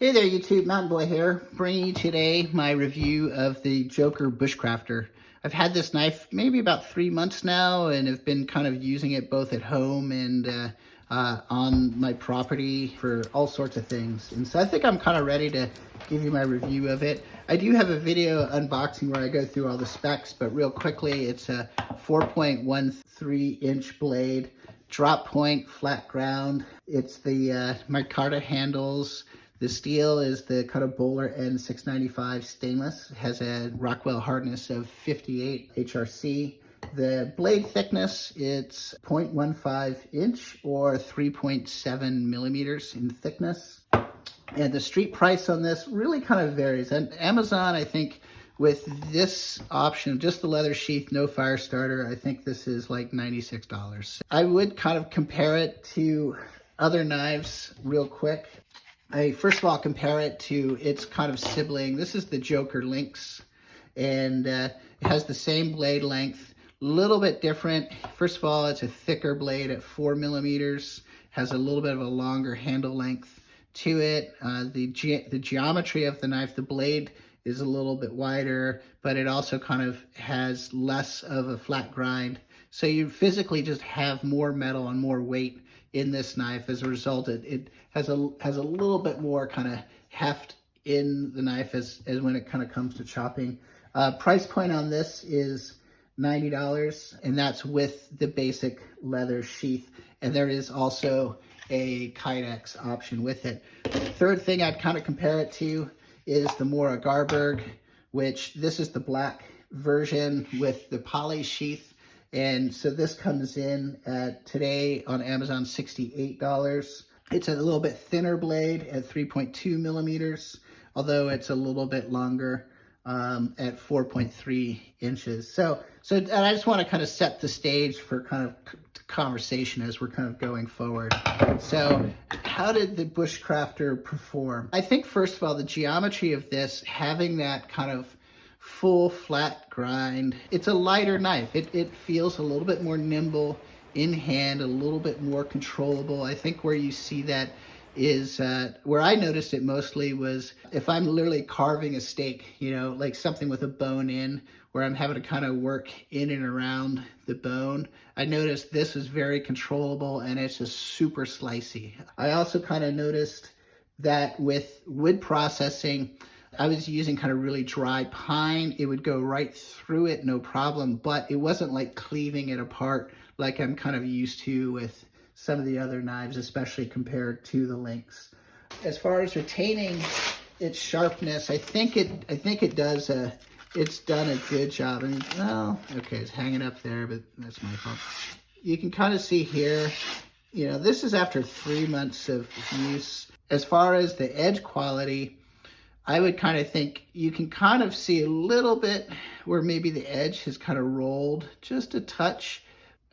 Hey there YouTube, Mountain Boy here, bringing you today my review of the Joker Bushcrafter. I've had this knife maybe about 3 months now and have been kind of using it both at home and on my property for all sorts of things. And so I think I'm kind of ready to give you my review of it. I do have a video unboxing where I go through all the specs, but real quickly, it's a 4.13 inch blade, drop point, flat ground. It's the micarta handles. The steel is the kind of Bowler N695 stainless. It has a Rockwell hardness of 58 HRC. The blade thickness, it's 0.15 inch or 3.7 millimeters in thickness. And the street price on this really kind of varies. On Amazon, I think with this option, just the leather sheath, no fire starter, I think this is like $96. I would kind of compare it to other knives real quick. I first of all compare it to its kind of sibling. This is the Joker Lynx, and it has the same blade length, a little bit different. First of all, it's a thicker blade at 4 millimeters, has a little bit of a longer handle length to it. The geometry of the knife, the blade is a little bit wider, but it also kind of has less of a flat grind. So you physically just have more metal and more weight in this knife. As a result, it has a little bit more kind of heft in the knife as when it kind of comes to chopping. Price point on this is $90, and that's with the basic leather sheath. And there is also a Kydex option with it. The third thing I'd kind of compare it to is the Mora Garberg, which this is the black version with the poly sheath. And so this comes in at today on Amazon $68. It's a little bit thinner blade at 3.2 millimeters, although it's a little bit longer at 4.3 inches. So and I just want to kind of set the stage for kind of conversation as we're kind of going forward. So how did the Bushcrafter perform? I think first of all, the geometry of this, having that kind of full flat grind, it's a lighter knife. It feels a little bit more nimble in hand, a little bit more controllable. I think where you see that is where I noticed it mostly was if I'm literally carving a steak, you know, like something with a bone in, where I'm having to kind of work in and around the bone. I noticed this is very controllable and it's just super slicey. I also kind of noticed that with wood processing, I was using kind of really dry pine. It would go right through it, no problem, but it wasn't like cleaving it apart like I'm kind of used to with some of the other knives, especially compared to the Lynx. As far as retaining its sharpness, I think it does it's done a good job. I mean, well, okay, it's hanging up there, but that's my fault. You can kind of see here, you know, this is after 3 months of use. As far as the edge quality, I would kind of think you can kind of see a little bit where maybe the edge has kind of rolled just a touch.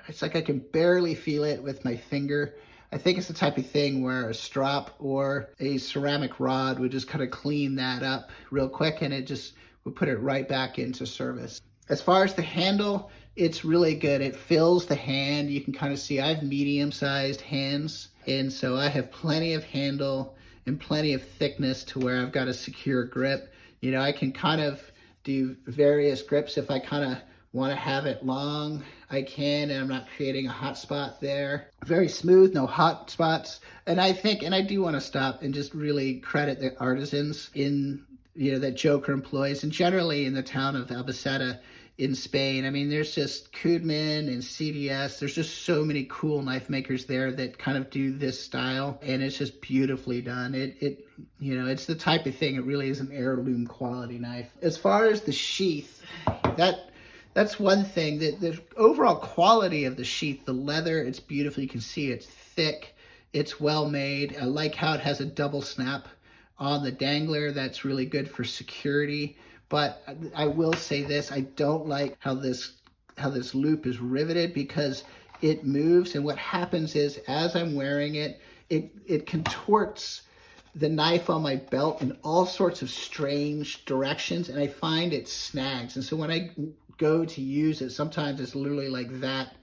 It's like I can barely feel it with my finger. I think it's the type of thing where a strop or a ceramic rod would just kind of clean that up real quick and it just would put it right back into service. As far as the handle, it's really good. It fills the hand. You can kind of see I have medium-sized hands, and so I have plenty of handle and plenty of thickness to where I've got a secure grip. You know, I can kind of do various grips. If I kind of want to have it long, I can, and I'm not creating a hot spot there. Very smooth, no hot spots. And I think, and I do want to stop and just really credit the artisans in, you know, that Joker employs, and generally in the town of Albacete in Spain. I mean, there's just Kudman and CDS. There's just so many cool knife makers there that kind of do this style, and it's just beautifully done. It you know, it's the type of thing, it really is an heirloom quality knife. As far as the sheath, that's one thing. The overall quality of the sheath, the leather, it's beautiful. You can see it's thick, it's well made. I like how it has a double snap on the dangler. That's really good for security. But I will say this, I don't like how this loop is riveted because it moves, and what happens is as I'm wearing it, it contorts the knife on my belt in all sorts of strange directions, and I find it snags. And so when I go to use it, sometimes it's literally like that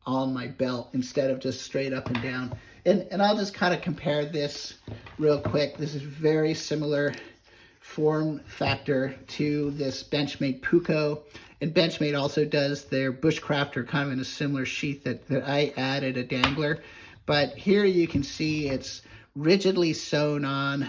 on my belt instead of just straight up and down. And I'll just kind of compare this real quick. This is very similar form factor to this Benchmade Puko. And Benchmade also does their Bushcrafter kind of in a similar sheath that I added a dangler. But here you can see it's rigidly sewn on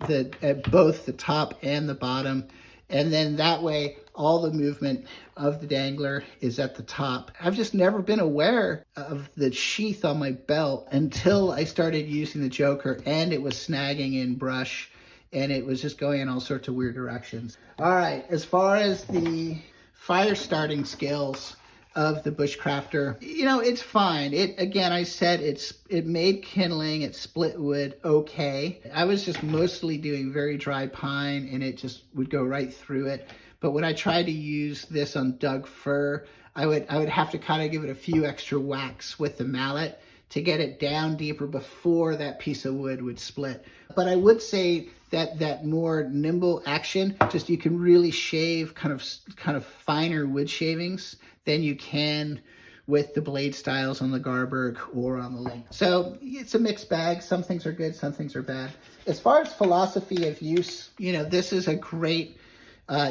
both the top and the bottom. And then that way, all the movement of the dangler is at the top. I've just never been aware of the sheath on my belt until I started using the Joker, and it was snagging in brush, and it was just going in all sorts of weird directions. All right, as far as the fire starting skills of the Bushcrafter, you know, it's fine. Again, I said it made kindling, it split wood okay. I was just mostly doing very dry pine, and it just would go right through it. But when I tried to use this on Doug fir, I would have to kind of give it a few extra whacks with the mallet to get it down deeper before that piece of wood would split. But I would say that more nimble action, just you can really shave kind of finer wood shavings than you can with the blade styles on the Garberg or on the Link. So it's a mixed bag. Some things are good, some things are bad. As far as philosophy of use, you know, this is a great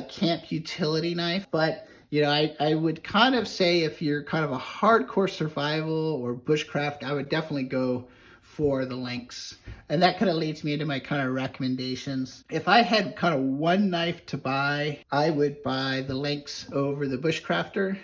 camp utility knife, but you know, I would kind of say if you're kind of a hardcore survival or bushcraft, I would definitely go for the Lynx. And that kind of leads me into my kind of recommendations. If I had kind of one knife to buy, I would buy the Lynx over the Bushcrafter.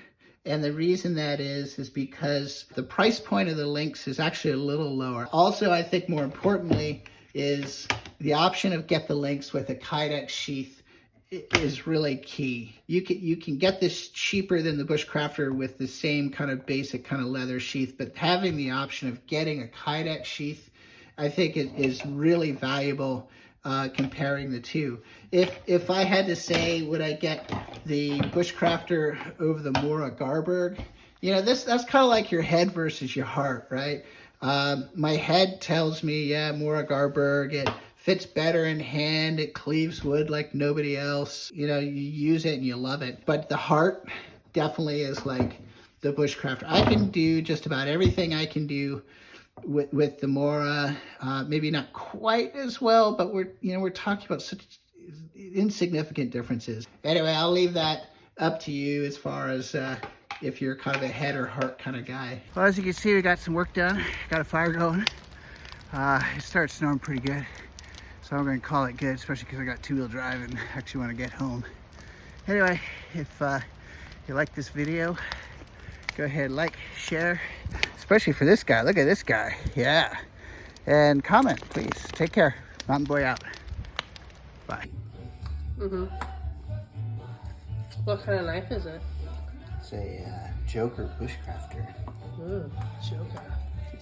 And the reason that is because the price point of the Lynx is actually a little lower. Also, I think more importantly is the option of get the Lynx with a Kydex sheath is really key. You can get this cheaper than the Bushcrafter with the same kind of basic kind of leather sheath, but having the option of getting a Kydex sheath, I think it is really valuable comparing the two. If I had to say, would I get the Bushcrafter over the Mora Garberg? You know, that's kind of like your head versus your heart, right? My head tells me, yeah, Mora Garberg, it fits better in hand, it cleaves wood like nobody else. You know, you use it and you love it. But the heart definitely is like the Bushcrafter. I can do just about everything I can do with the Mora. Maybe not quite as well, but we're talking about such insignificant differences. Anyway, I'll leave that up to you as far as if you're kind of a head or heart kind of guy. Well, as you can see, we got some work done. Got a fire going. It started snowing pretty good. So I'm going to call it good, especially because I got two-wheel drive and actually want to get home. Anyway, if you like this video, go ahead, like, share, especially for this guy. Look at this guy. Yeah. And comment, please. Take care. Mountain Boy out. Bye. What kind of knife is it? It's a Joker Bushcrafter. Ooh, Joker.